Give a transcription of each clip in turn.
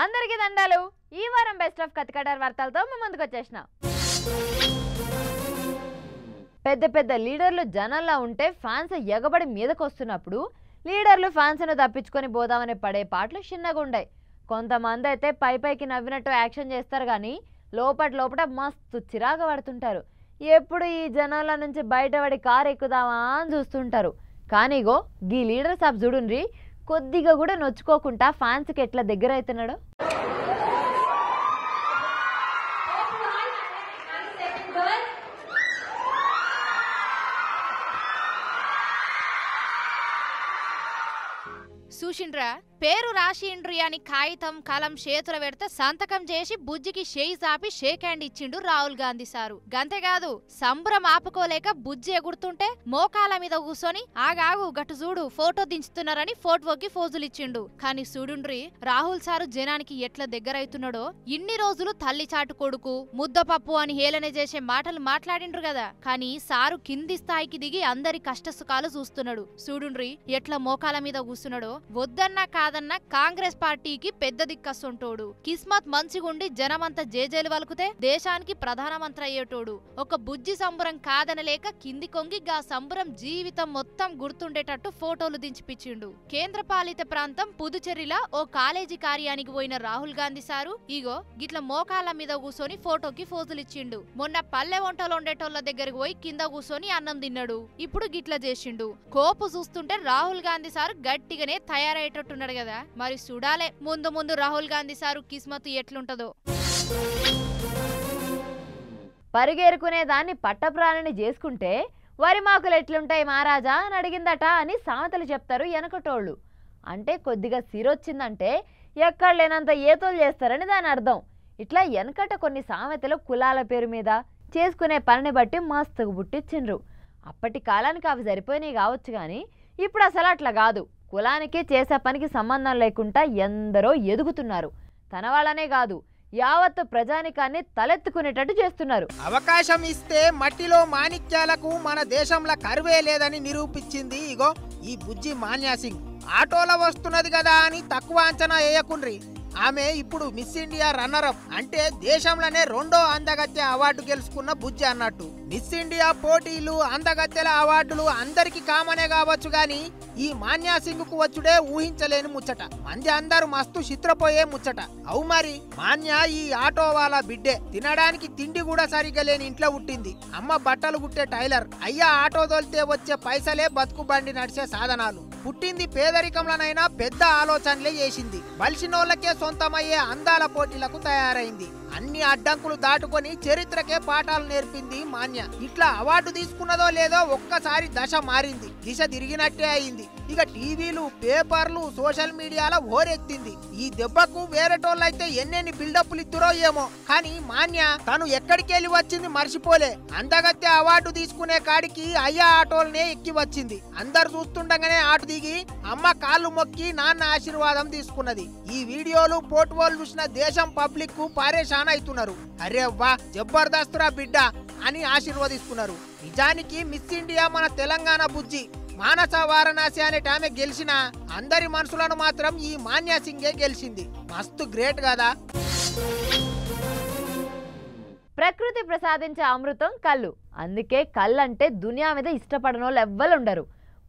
అందరికీ దండాలు. ఈ వారం బెస్ట్ ఆఫ్ కత్తికటార్ వార్తలతో మేము ముందుకు వచ్చేసిన. పెద్ద పెద్ద లీడర్లు జనాల్లో ఉంటే ఫ్యాన్స్ ఎగబడి మీదకు వస్తున్నప్పుడు లీడర్లు ఫ్యాన్స్ను తప్పించుకొని పోదామని పడే పాటలు చిన్నగా ఉండాయి. కొంతమంది అయితే పైకి నవ్వినట్టు యాక్షన్ చేస్తారు కానీ లోపల మస్తు చిరాకు పడుతుంటారు. ఎప్పుడు ఈ జనాల నుంచి బయటపడి కారు ఎక్కుదామా అని చూస్తుంటారు. కానీగో గీ లీడర్ సాబ్ చూడుండ్రి, కొద్దిగా కూడా నొచ్చుకోకుండా ఫ్యాన్స్కి ఎట్లా దగ్గర అవుతున్నాడు. చూసిండ్రా, పేరు రాసిండ్రి అని కాగితం కలం చేతుల పెడితే సంతకం చేసి బుజ్జికి షేయి చాపి షేక్ హ్యాండ్ ఇచ్చిండు రాహుల్ గాంధీ సారు. గంతేకాదు, సంబరం ఆపుకోలేక బుజ్జి ఎగురుతుంటే మోకాల మీద కూర్చొని ఆగాగు గట్టు చూడు ఫోటో దించుతున్నారని ఫోటోకి ఫోజులు ఇచ్చిండు. కానీ చూడుండ్రి, రాహుల్ సారు జనానికి ఎట్లా దగ్గరైతున్నాడో. ఇన్ని రోజులు తల్లి చాటు కొడుకు ముద్దపప్పు అని హేళన చేసే మాటలు మాట్లాడిండ్రు కదా, కానీ సారు కింది స్థాయికి దిగి అందరి కష్టసుఖాలు చూస్తున్నాడు. చూడుండ్రి ఎట్లా మోకాల మీద కూర్చున్నాడో. వద్దన్నా కాదన్నా కాంగ్రెస్ పార్టీకి పెద్ద దిక్కసుంటోడు. కిస్మత్ మంచిగుండి జనమంతా జేజేలు వలుకుతే దేశానికి ప్రధానమంత్రి అయ్యేటోడు. ఒక బుజ్జి సంబరం కాదనలేక కింది కొంగి గా సంబరం జీవితం మొత్తం గుర్తుండేటట్టు ఫోటోలు దించిపిచ్చిండు. కేంద్ర పాలిత ప్రాంతం పుదుచెర్రిలా ఓ కాలేజీ కార్యానికి పోయిన రాహుల్ గాంధీ సారు ఇగో గిట్ల మోకాళ్ళ మీద కూసోని ఫోటోకి ఫోజులిచ్చిండు. మొన్న పల్లె వంటలు వండేటోళ్ల దగ్గరకు పోయి కింద కూసోని అన్నం తిన్నాడు. ఇప్పుడు గిట్ల చేసిండు. కోపు చూస్తుంటే రాహుల్ గాంధీ సారు గట్టిగానే తయారయ్యేటట్టున్నాడు కదా. మరి చూడాలే ముందు ముందు రాహుల్ గాంధీ సారు కిస్మత్ ఎట్లుంటదో. పరిగెరుకునే దాన్ని పట్టప్రాణిని చేసుకుంటే వరి మాకులు ఎట్లుంటాయి మహారాజా అని అడిగిందట అని సామెతలు చెప్తారు వెనకటోళ్ళు. అంటే కొద్దిగా సిరొచ్చిందంటే ఎక్కడ లేనంత ఏతోలు చేస్తారని దాని అర్థం. ఇట్లా వెనకట కొన్ని సామెతలు కులాల పేరు మీద చేసుకునే పనిని బట్టి మస్తుకు పుట్టించిండ్రు. అప్పటి కాలానికి అవి సరిపోయినాయి కావచ్చు, కానీ ఇప్పుడు అసలు అట్లా కాదు. కులానికి చేసే పనికి సంబంధం లేకుండా ఎందరో ఎదుగుతున్నారు. తన వాళ్ళనే కాదు, యావత్తు ప్రజానికాన్ని తలెత్తుకునేటట్టు చేస్తున్నారు. అవకాశం ఇస్తే మట్టిలో మాణిక్యాలకు మన దేశంలో కరువే లేదని నిరూపించింది ఇగో ఈ బుజ్జి మాన్యా సింగ్. ఆటోలో వస్తున్నది కదా అని తక్కువ అంచనా వేయకుండ్రి. ఆమె ఇప్పుడు మిస్ ఇండియా రన్నర్ అప్, అంటే దేశంలోనే రెండో అందగత్తె అవార్డు గెలుచుకున్న బుజ్జి అన్నట్టు. మిస్ ఇండియా పోటీలు అందగత్తెల అవార్డులు అందరికి కామనే కావచ్చు, గాని ఈ మాన్యా సింగ్ కు వచ్చుడే ఊహించలేని ముచ్చట. మంది అందరూ మస్తు చిత్రపోయే ముచ్చట. అవు మరి, మాన్యా ఈ ఆటో వాళ్ళ బిడ్డే. తినడానికి తిండి కూడా సరిగ్గా లేని ఇంట్లో పుట్టింది. అమ్మ బట్టలు కుట్టే టైలర్, అయ్యా ఆటో తోలితే వచ్చే పైసలే బతుకు బండి నడిచే సాధనాలు. పుట్టింది పేదరికంలోనైనా పెద్ద ఆలోచనలే చేసింది. బలిసినోళ్లకే సొంతమయ్యే అందాల పోటీలకు తయారైంది. అన్ని అడ్డంకులు దాటుకొని చరిత్రకే పాఠాలు నేర్పింది మాన్య. ఇట్లా అవార్డు తీసుకున్నదో లేదో ఒక్కసారి దశ మారింది, దిశ తిరిగినట్టే అయింది. ఇక టీవీలు పేపర్లు సోషల్ మీడియాలో ఓరెత్తింది. ఈ దెబ్బకు వేరేటోళ్ళైతే ఎన్నెన్ని బిల్డప్లు ఇస్తురో ఏమో, కానీ మాన్య తను ఎక్కడికి వెళ్ళి వచ్చింది మర్చిపోలే. అందగత్తె అవార్డు తీసుకునే కాడికి అయ్యా ఆటోలనే ఎక్కి వచ్చింది. అందరు చూస్తుండగానే ఆటో దిగి అమ్మ కాళ్ళు మొక్కి నాన్న ఆశీర్వాదం తీసుకున్నది. ఈ వీడియోలు పోర్టువోలు చూసిన దేశం పబ్లిక్ కు పారేషాన్ అవుతున్నారు. అరే వా జబర్దస్తురా బిడ్డ అని ఆశీర్వదిస్తున్నారు. నిజానికి మిస్ ఇండియా మన తెలంగాణ బుజ్జి మానస వారణాసి అనేట ఆమె గెలిచిన అందరి మనసులను మాత్రం ఈ మాన్యా సింగే గెలిచింది. మస్తు గ్రేట్ కదా. ప్రకృతి ప్రసాదించే అమృతం కళ్ళు. అందుకే కళ్ళు అంటే దునియా మీద ఇష్టపడనోళ్ళు ఎవ్వరుండరు.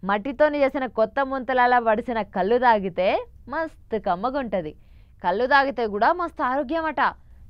మట్టితోని చేసిన కొత్త ముంతలలా వడిసిన కళ్ళు తాగితే మస్తు కమ్మగుంటది. కళ్ళు తాగితే కూడా మస్తు ఆరోగ్యమట.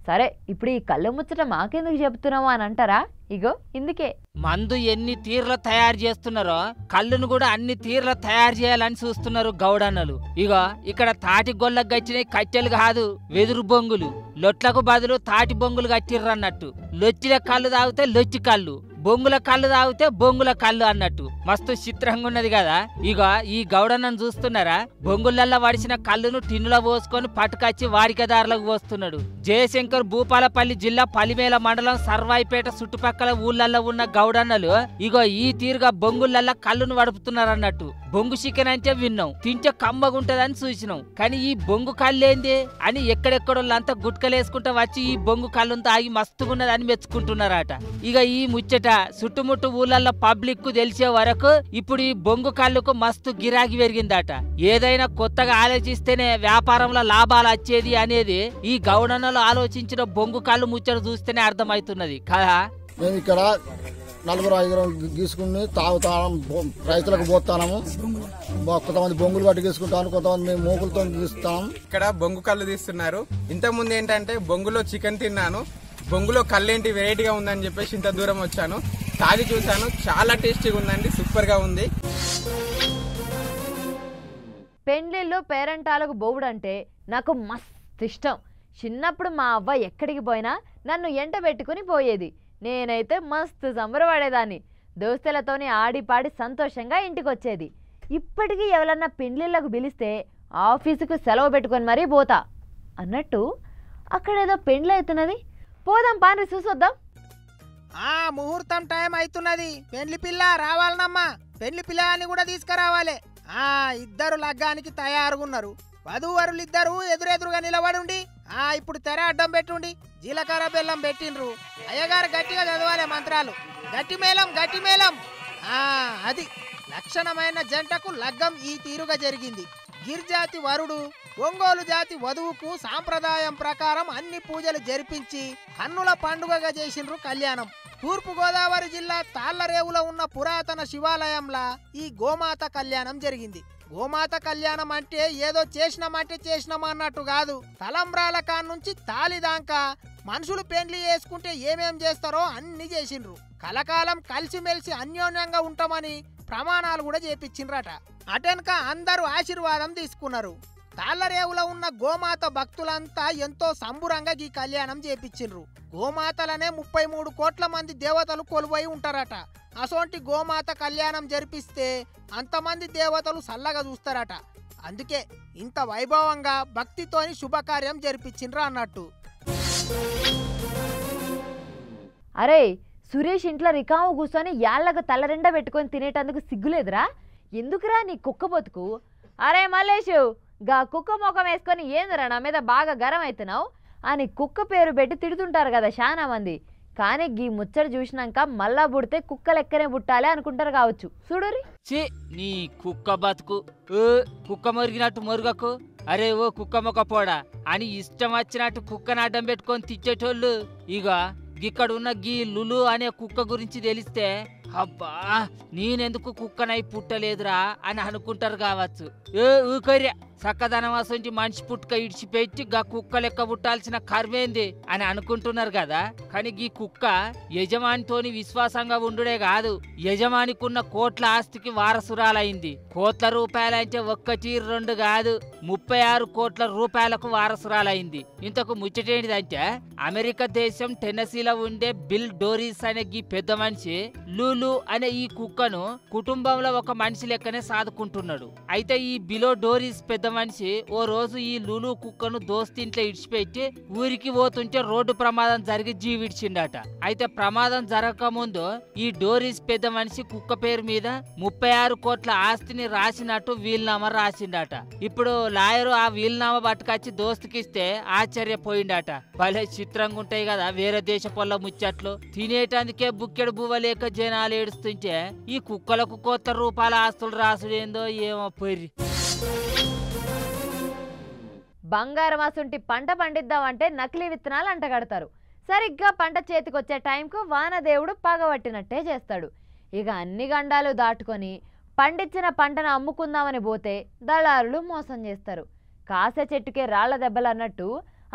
సరే, ఇప్పుడు ఈ కళ్ళు ముచ్చట మాకెందుకు చెప్తున్నావు అని అంటారా? ఇగో ఇందుకే. మందు ఎన్ని తీర్ల తయారు చేస్తున్నారో కళ్ళును కూడా అన్ని తీర్ల తయారు చేయాలని చూస్తున్నారు గౌడన్నలు. ఇగో ఇక్కడ తాటి గొల్లకు గచ్చినాయి కట్టెలు కాదు, వెదురు బొంగులు. లొట్లకు బదులు తాటి బొంగులు కట్టిర్రన్నట్టు. లొచ్చిన కళ్ళు తాగితే లొచ్చి కళ్ళు, బొంగుల కళ్ళు తాగితే బొంగుల కళ్ళు అన్నట్టు. మస్తు చిత్రంగా ఉన్నది కదా. ఇక ఈ గౌడన్నను చూస్తున్నారా? బొంగులల్లో వడిసిన కళ్ళును టిన్నులో పోసుకొని పట్టుకొచ్చి వారికదారులకు పోస్తున్నాడు. జయశంకర్ భూపాలపల్లి జిల్లా పలిమేల మండలం సర్వాయిపేట చుట్టుపక్కల ఊళ్ళల్లో ఉన్న గౌడన్నలు ఇగో ఈ తీరుగా బొంగులల్లో కళ్ళును వడుపుతున్నారన్నట్టు. బొంగు చికెన్ అంటే విన్నాం, తింటే కమ్మగుంటదని చూసినాం. కానీ ఈ బొంగు కళ్ళేంది అని ఎక్కడెక్కడోళ్ళంతా గుట్కలేసుకుంటా వచ్చి ఈ బొంగు కళ్ళును తాగి మస్తుగున్నదని మెచ్చుకుంటున్నారట. ఇక ఈ ముచ్చట చుట్టుముట్టు ఊళ్ళల్లో పబ్లిక్ కు తెలిసే వరకు కళ్ళకు ఇప్పుడు ఈ బొంగు కళ్ళకు మస్తు గిరాకీ పెరిగిందట. ఏదైనా కొత్తగా ఆలోచిస్తేనే వ్యాపారంలో లాభాలు వచ్చేది అనేది ఈ గౌడన్నలు ఆలోచించిన బొంగు కళ్ళు ముచ్చట చూస్తేనే అర్థమవుతున్నది కదా. మేము ఇక్కడ 4-5 గీసుకుని తాగుతాం, రైతులకు పోతాము. కొంతమంది బొంగులు పట్టి గీసుకుంటాను, కొంతమంది మేము మోకులతో గీస్తాం. ఇక్కడ బొంగు కళ్ళు తీస్తున్నారు. ఇంతకుముందు ఏంటంటే బొంగులో చికెన్ తిన్నాను, బొంగులో కళ్ళేంటి వెరైటీగా ఉందని చెప్పేసి ఇంత దూరం వచ్చాను, తాగి చూశాను. చాలా టేస్టీగా ఉందండి, సూపర్ గా ఉంది. పెండ్లిళ్ళు పేరెంటాలకు బోవుడంటే నాకు మస్తు ఇష్టం. చిన్నప్పుడు మా అవ్వ ఎక్కడికి పోయినా నన్ను ఎంట పెట్టుకుని పోయేది. నేనైతే మస్తు సంబరపడేదాన్ని. దోస్తులతోని ఆడిపాడి సంతోషంగా ఇంటికి వచ్చేది. ఇప్పటికీ ఎవరన్నా పెండ్లిళ్ళకు పిలిస్తే ఆఫీసుకు సెలవు పెట్టుకొని మరీ పోతా. అన్నట్టు అక్కడేదో పెండ్లి అవుతున్నది, పోదాం పాని చూసొద్దాం. ముహూర్తం టైం అవుతున్నది. పెండ్లి పిల్ల రావాలనమ్మా, పెండ్లి పిల్ల అని కూడా తీసుకురావాలి. ఇద్దరు లగ్గానికి తయారుగున్నారు. వధూవరులిద్దరూ ఎదురెదురుగా నిలబడుండి ఇప్పుడు తెర అడ్డం పెట్టుండి జీలకర్ర బెల్లం పెట్టిండ్రు. అయ్యగారు గట్టిగా చదవాలి మంత్రాలు. గట్టి మేళం గట్టి మేళం. అది లక్షణమైన జంటకు లగ్గం ఈ తీరుగా జరిగింది. గిరిజాతి వరుడు ఒంగోలు జాతి వధువుకు సాంప్రదాయం ప్రకారం అన్ని పూజలు జరిపించి కన్నుల పండుగగా చేసిండ్రు కళ్యాణం. తూర్పు గోదావరి జిల్లా తాళ్లరేవులో ఉన్న పురాతన శివాలయంలా ఈ గోమాత కళ్యాణం జరిగింది. గోమాత కళ్యాణం అంటే ఏదో చేసినాం అన్నట్టు కాదు. తలంబ్రాల కాన్నుంచి తాలిదాకా మనుషులు పెండ్లి చేసుకుంటే ఏమేం చేస్తారో అన్ని చేసిండ్రు. కలకాలం కలిసిమెలిసి అన్యోన్యంగా ఉంటామని ప్రమాణాలు కూడా చేపించిండ్రట. అటెనక అందరూ ఆశీర్వాదం తీసుకున్నారు. తాళ్లరేవులో ఉన్న గోమాత భక్తులంతా ఎంతో సంబురంగా ఈ కళ్యాణం చేపించిండ్రు. గోమాతలనే 33 కోట్ల మంది దేవతలు కొలువై ఉంటారట. అసోంటి గోమాత కళ్యాణం జరిపిస్తే అంతమంది దేవతలు సల్లగా చూస్తారట. అందుకే ఇంత వైభవంగా భక్తితోని శుభకార్యం జరిపించిండ్రు అన్నట్టు. అరే సురేష్ ఇంట్లో రికాము కూర్చొని యాళ్లకు తల్లరెండ పెట్టుకొని తినేటందుకు సిగ్గులేదురా? ఎందుకురా నీ కుక్క బతుకు? అరే మల్లేషు, గా కుక్క ముఖం వేసుకొని ఏందిరా నా మీద బాగా గరం అవుతున్నావు అని కుక్క పేరు పెట్టి తిడుతుంటారు కదా చాలా మంది. కానీ గీ ముచ్చట చూసినాక మళ్ళా పుడితే కుక్క లెక్కనే పుట్టాలి అనుకుంటారు కావచ్చు. చూడురి నీ కుక్క బతుకు. కుక్క మొరిగినట్టు మొరుగకు. అరే ఓ కుక్క మొక్క పోడా అని ఇష్టం వచ్చినట్టు కుక్కను అడ్డం పెట్టుకొని తిచ్చేటోళ్ళు ఇక ఇక్కడున్న గీ లులు అనే కుక్క గురించి తెలిస్తే అబ్బా నేనెందుకు కుక్కనై పుట్టలేదురా అని అనుకుంటారు కావచ్చు. ఊకర్య చక్కదనం అసంటి మనిషి పుట్టుక ఇడిచిపెట్టి గా కుక్క లెక్క పుట్టాల్సిన కర్మేంది అని అనుకుంటున్నారు కదా. కానీ గీ కుక్క యజమానితోని విశ్వాసంగా ఉండుడే కాదు, యజమానికున్న కోట్ల ఆస్తికి వారసురాలైంది. కోట్ల రూపాయలంటే 1, 2 కాదు, 36 కోట్ల రూపాయలకు వారసురాలైంది. ఇంతకు ముచ్చటేంటిదంటే అమెరికా దేశం టెన్నెసీలో ఉండే బిల్ డోరీస్ అనే గీ పెద్ద మనిషి లూలు అనే ఈ కుక్కను కుటుంబంలో ఒక మనిషి లెక్కనే సాదుకుంటున్నాడు. అయితే ఈ బిలో డోరీస్ పెద్ద మనిషి ఓ రోజు ఈ లూలు కుక్కను దోస్తింట్లో ఇడిచిపెట్టి ఊరికి పోతుంటే రోడ్డు ప్రమాదం జరిగి జీవిడిచిండట. అయితే ప్రమాదం జరగక ముందు ఈ డోరీస్ పెద్ద మనిషి కుక్క పేరు మీద 36 కోట్ల ఆస్తిని రాసినట్టు వీలునామా రాసిండట. ఇప్పుడు లాయరు ఆ వీలునామా పట్టుకొచ్చి దోస్తుకిస్తే ఆశ్చర్యపోయిండట. భలే చిత్రంగా ఉంటాయి కదా వేరే దేశ పొల్ల ముచ్చట్లు. తినేటందుకే బుక్కెడు బువ్వలేక జనాలు ఏడుస్తుంటే ఈ కుక్కలకు కోట్ల రూపాయల ఆస్తులు రాసుడేందో ఏమో పొర్రి. బంగారం అసుంటి పంట పండిద్దామంటే నకిలీ విత్తనాలు అంటగడతారు. సరిగ్గా పంట చేతికొచ్చే టైంకు వానదేవుడు పగబట్టినట్టే చేస్తాడు. ఇక అన్ని గండాలు దాటుకొని పండించిన పంటను అమ్ముకుందామని పోతే దళారులు మోసం చేస్తారు. కాసే చెట్టుకే రాళ్ల దెబ్బలు అన్నట్టు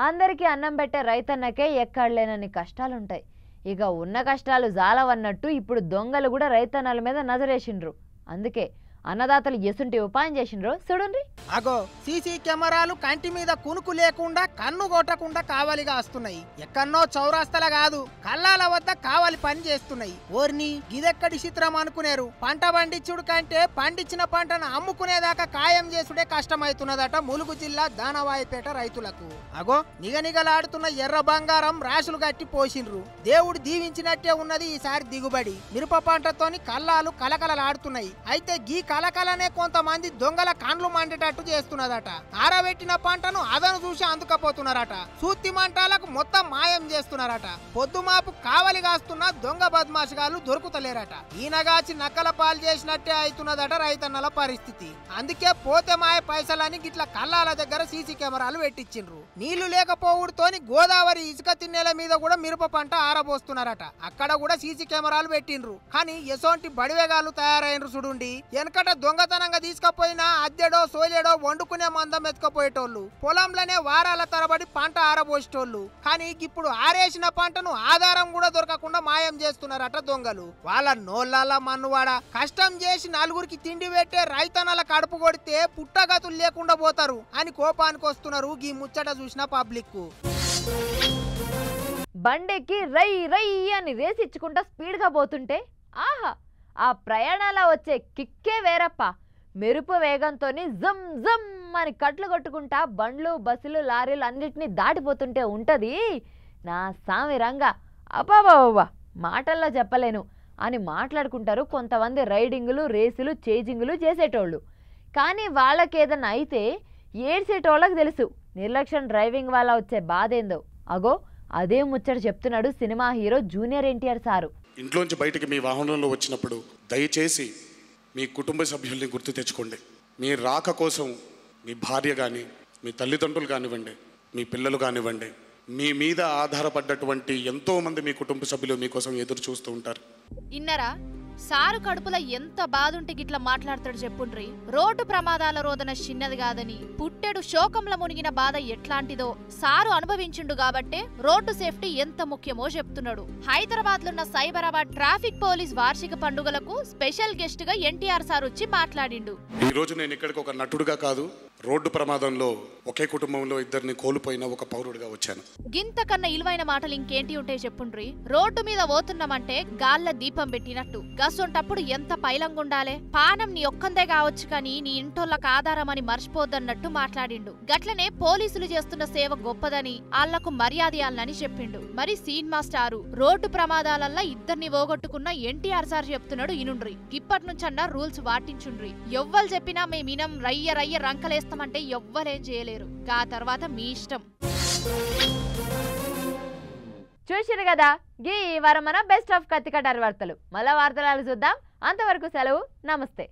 అందరికీ అన్నం పెట్టే రైతన్నకే ఎక్కడలేనన్ని కష్టాలుంటాయి. ఇక ఉన్న కష్టాలు జాలవన్నట్టు ఇప్పుడు దొంగలు కూడా రైతన్నల మీద నజరేసిండ్రు. అందుకే అన్నదాతలు ఎసుంటి ఉపాయం చేసిండ్రు చూడండి. అగో సీసీ కెమెరాలు కంటి మీద కునుకు లేకుండా కన్ను కొట్టకుండా కావలిగా వస్తున్నాయి. ఎక్కన్నో చౌరాస్తల కాదు, కల్లాల వద్ద కావలి పని చేస్తున్నాయి. ఓర్ని గిదెక్కడి చిత్రం అనుకునేరు. పంట పండించుడు కంటే పండించిన పంటను అమ్ముకునేదాకా ఖాయం చేసుడే కష్టమైతున్నదట ములుగు జిల్లా దానవాయిపేట రైతులకు. అగో నిగనిగలాడుతున్న ఎర్ర బంగారం రాశులు గట్టి పోసిండ్రు. దేవుడు దీవించినట్టే ఉన్నది ఈసారి దిగుబడి. మిరప పంటతోని కల్లాలు కలకలలాడుతున్నాయి. అయితే గీ కలకలనే కొంతమంది దొంగల కండ్లు మండేటట్టు చేస్తున్నదట. ఆరబెట్టిన పంటను అదను చూసి అందుకపోతున్నారట. సూత్తి మంటాలకు మొత్తం మాయం చేస్తున్నారట. పొద్దుమాపు కావలి కాస్తున్న దొంగ బద్మాషిగాలు దొరుకుతలేరట. ఈయనగాచి నక్కల పాలు చేసినట్టే అవుతున్నదట రైతన్నల పరిస్థితి. అందుకే పోతే మాయ పైసలని గిట్ల కల్లాల దగ్గర సీసీ కెమెరాలు పెట్టించిండ్రు. నీళ్లు లేకపోవడంతోని గోదావరి ఇసుక తిన్నెల మీద కూడా మిరప పంట ఆరబోస్తున్నారట. అక్కడ కూడా సీసీ కెమెరాలు పెట్టిండ్రు. కానీ ఎసోంటి బడివేగాలు తయారైనరు చూడుండి. వెనకట దొంగతనంగా తీసుకపోయినా అద్దెడో సోలేడో వండుకునే మందం ఎత్తుకపోయేటోళ్ళు, పొలంలోనే వారాల తరబడి పంట ఆరబోసేటోళ్ళు. కానీ ఇప్పుడు ఆరేసిన పంటను ఆధారం కూడా దొరకకుండా మాయం చేస్తున్నారట దొంగలు. వాళ్ళ నోళ్ళ మన్నువాడ కష్టం చేసి నలుగురికి తిండి పెట్టే రైతన్నల కడుపు కొడితే పుట్టగతులు లేకుండా పోతారు అని కోపానికి వస్తున్నారు ఈ ముచ్చట చూసిన పబ్లిక్. బండెక్కి రై రై అని రేసిచ్చుకుంటా స్పీడ్గా పోతుంటే ఆహా, ఆ ప్రయాణాల వచ్చే కిక్కే వేరప్ప. మెరుపు వేగంతోని జమ్ జమ్ అని కట్లు కొట్టుకుంటా బండ్లు బస్సులు లారీలు అన్నిటినీ దాటిపోతుంటే ఉంటది నా సామి రంగా. అబ్బాబాబా మాటల్లో చెప్పలేను అని మాట్లాడుకుంటారు కొంతమంది రైడింగులు రేసులు చేజింగులు చేసేటోళ్ళు. కానీ వాళ్ళకేదన్నా అయితే ఏడ్చేటోళ్ళకి తెలుసు నిర్లక్ష్యం డ్రైవింగ్ వల్ల వచ్చే బాధేందో. అగో అదే ముచ్చట చెప్తున్నాడు cinema hero junior NTR sir. ఇంట్లోంచి బయటికి మీ వాహనంలో వచ్చినప్పుడు దయచేసి మీ కుటుంబ సభ్యుల్ని గుర్తు తెచ్చుకోండి. మీ రాక కోసం మీ భార్య కానీ మీ తల్లిదండ్రులు కానివ్వండి, మీ పిల్లలు కానివ్వండి, మీ మీద ఆధారపడ్డటువంటి ఎంతో మంది మీ కుటుంబ సభ్యులు మీకోసం ఎదురు చూస్తూ ఉంటారు. ఇన్నరా సారు కడుపుల ఎంత బాధుంటే గిట్లా మాట్లాడతాడు చెప్పుండ్రి. రోడ్డు ప్రమాదాల రోదన చిన్నది కాదని, పుట్టెడు శోకంలో మునిగిన బాధ ఎట్లాంటిదో సారు అనుభవించుండు కాబట్టే రోడ్డు సేఫ్టీ ఎంత ముఖ్యమో చెప్తున్నాడు. హైదరాబాద్ లో ఉన్న సైబరాబాద్ ట్రాఫిక్ పోలీస్ వార్షిక పండుగలకు స్పెషల్ గెస్ట్ గా ఎన్టీఆర్ సార్ వచ్చి మాట్లాడిండు. ఈ రోజు నేను ఇక్కడికి ఒక నటుడుగా కాదు, రోడ్డు ప్రమాదంలో ఒకే కుటుంబంలో ఇద్దరిని కోల్పోయిన ఒక పౌరుడిగా వచ్చాను. గింత కన్నా ఇలువైన మాటలు ఇంకేంటి ఉంటాయి చెప్పుండ్రి. రోడ్డు మీద పోతున్నామంటే గాల్ల దీపం పెట్టినట్టు. గసొంటప్పుడు ఎంత పైలంగుండాలే. పానం నీ ఒక్కందే కావచ్చు కానీ నీ ఇంటోళ్ళకు ఆధారం అని మర్చిపోద్దన్నట్టు మాట్లాడిండు. గట్లనే పోలీసులు చేస్తున్న సేవ గొప్పదని, ఆళ్లకు మర్యాదయాలని చెప్పిండు. మరి సినిమా స్టారు రోడ్డు ప్రమాదాలల్లా ఇద్దరిని పోగొట్టుకున్న ఎన్టీఆర్ సార్ చెప్తున్నాడు ఇనుండ్రి. ఇప్పటి నుంచన్నా రూల్స్ పాటించుండ్రి. ఎవ్వరు చెప్పినా మేమినం రయ్య రయ్య రంకలేస్తామంటే ఎవ్వరేం చేయలేరు. ఆ తర్వాత మీ ఇష్టం. చూసిరు కదా గీ వారం మన బెస్ట్ ఆఫ్ కత్తికటార్ వార్తలు. మళ్ళా వార్తలు చూద్దాం. అంతవరకు సెలవు. నమస్తే.